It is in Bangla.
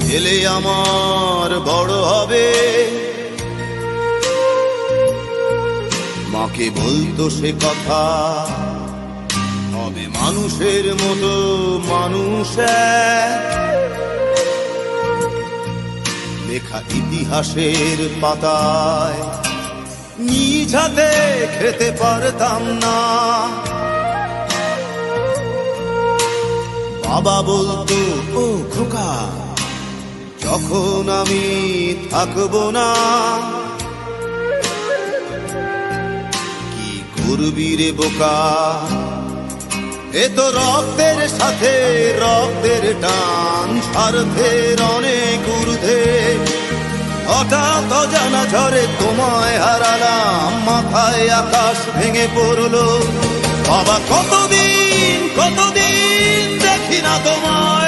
ছেলে আমার বড় হবে, মাকে বলতো সে কথা, হবে মানুষের মতো মানুষ লেখা ইতিহাসের পাতায় নিজ হাতে খেতে পারতাম না। বাবা বলতো, ও খোকা, যখন আমি থাকবো না, কি করবি রে বোকা, এ তো রক্তের সাথে রক্তের টান, স্বার্থের অনেক ঊর্ধ্বে। হঠাৎ অজানা ঝড়ে তোমায় হারালাম, মাথায় আকাশ ভেঙে পড়লো। বাবা কতদিন কতদিন দেখি না তোমায়,